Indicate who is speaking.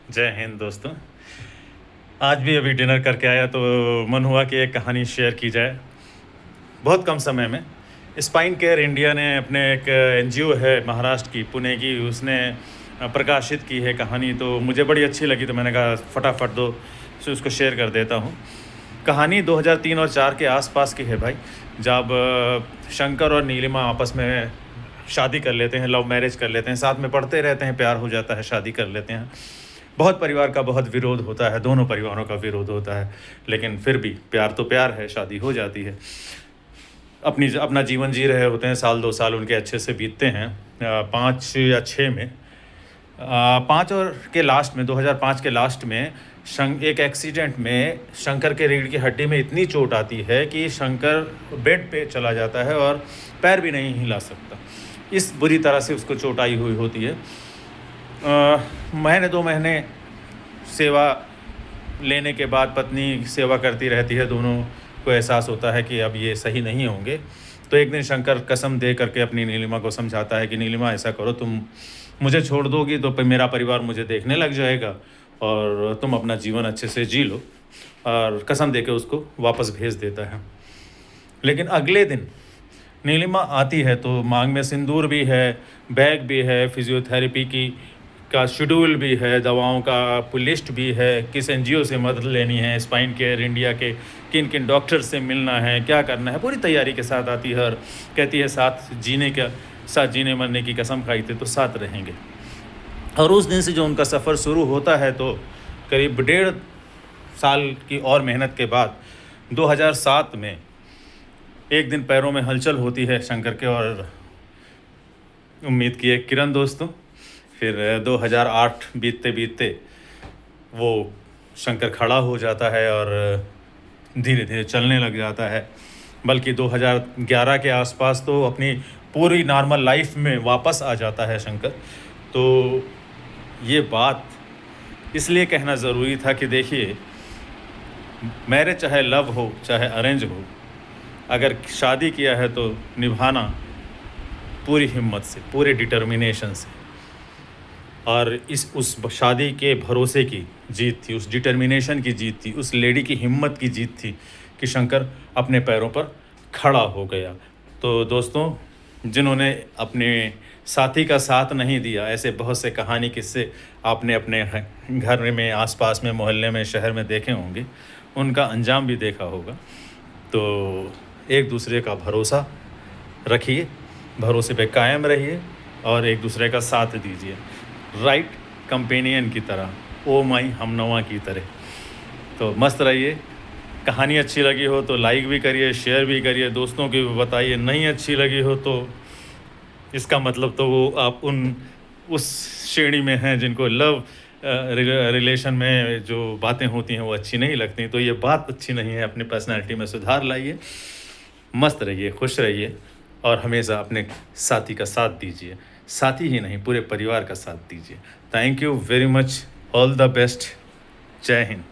Speaker 1: जय हिंद दोस्तों। आज भी अभी डिनर करके आया तो मन हुआ कि एक कहानी शेयर की जाए। बहुत कम समय में स्पाइन केयर इंडिया ने अपने एक एनजीओ है महाराष्ट्र की, पुणे की, उसने प्रकाशित की है कहानी। तो मुझे बड़ी अच्छी लगी तो मैंने कहा फटाफट दो से उसको शेयर कर देता हूँ। कहानी 2003 और 4 के आसपास की है भाई, जब शंकर और नीलिमा आपस में शादी कर लेते हैं, लव मैरिज कर लेते हैं, साथ में पढ़ते रहते हैं, प्यार हो जाता है, शादी कर लेते हैं। बहुत परिवार का बहुत विरोध होता है, दोनों परिवारों का विरोध होता है, लेकिन फिर भी प्यार तो प्यार है, शादी हो जाती है। अपना जीवन जी रहे होते हैं, साल 2 साल उनके अच्छे से बीतते हैं। 5 या 6 में 5 और के लास्ट में 2005 के लास्ट में एक एक्सीडेंट में शंकर के रीढ़ की हड्डी में इतनी चोट आती है कि शंकर बेड पे चला जाता है और पैर भी नहीं हिला सकता। इस बुरी तरह से उसको चोट आई हुई होती है। महीने 2 महीने सेवा लेने के बाद पत्नी सेवा करती रहती है, दोनों को एहसास होता है कि अब ये सही नहीं होंगे। तो एक दिन शंकर कसम दे करके अपनी नीलिमा को समझाता है कि नीलिमा ऐसा करो, तुम मुझे छोड़ दोगी तो मेरा परिवार मुझे देखने लग जाएगा और तुम अपना जीवन अच्छे से जी लो, और कसम दे के उसको वापस भेज देता है। लेकिन अगले दिन नीलिमा आती है तो मांग में सिंदूर भी है, बैग भी है, फिजियोथेरेपी का शेड्यूल भी है, दवाओं का लिस्ट भी है, किस एनजीओ से मदद लेनी है, स्पाइन केयर इंडिया के किन किन डॉक्टर से मिलना है, क्या करना है, पूरी तैयारी के साथ आती है और कहती है साथ जीने मरने की कसम खाई थी तो साथ रहेंगे। और उस दिन से जो उनका सफ़र शुरू होता है तो करीब 1.5 साल की और मेहनत के बाद 2007 में एक दिन पैरों में हलचल होती है शंकर के और उम्मीद की एक किरण दोस्तों। फिर 2008 बीतते बीतते वो शंकर खड़ा हो जाता है और धीरे धीरे चलने लग जाता है। बल्कि 2011 के आसपास तो अपनी पूरी नॉर्मल लाइफ में वापस आ जाता है शंकर। तो ये बात इसलिए कहना ज़रूरी था कि देखिए, मैरिज चाहे लव हो चाहे अरेंज हो, अगर शादी किया है तो निभाना पूरी हिम्मत से, पूरे डिटर्मिनेशन से। और उस शादी के भरोसे की जीत थी, उस डिटर्मिनेशन की जीत थी, उस लेडी की हिम्मत की जीत थी कि शंकर अपने पैरों पर खड़ा हो गया। तो दोस्तों, जिन्होंने अपने साथी का साथ नहीं दिया, ऐसे बहुत से कहानी किस्से आपने अपने घर में, आसपास में, मोहल्ले में, शहर में देखे होंगे, उनका अंजाम भी देखा होगा। तो एक दूसरे का भरोसा रखिए, भरोसे पे कायम रहिए और एक दूसरे का साथ दीजिए, राइट कंपेनियन की तरह, ओ माई हमनवा की तरह। तो मस्त रहिए। कहानी अच्छी लगी हो तो लाइक भी करिए, शेयर भी करिए, दोस्तों की भी बताइए। नहीं अच्छी लगी हो तो इसका मतलब तो वो आप उस श्रेणी में हैं जिनको लव रिलेशन में जो बातें होती हैं वो अच्छी नहीं लगती। तो ये बात अच्छी नहीं है, अपनी पर्सनैलिटी में सुधार लाइए, मस्त रहिए, खुश रहिए और हमेशा अपने साथी का साथ दीजिए। साथी ही नहीं, पूरे परिवार का साथ दीजिए। Thank you very much, all the best, जय हिंद।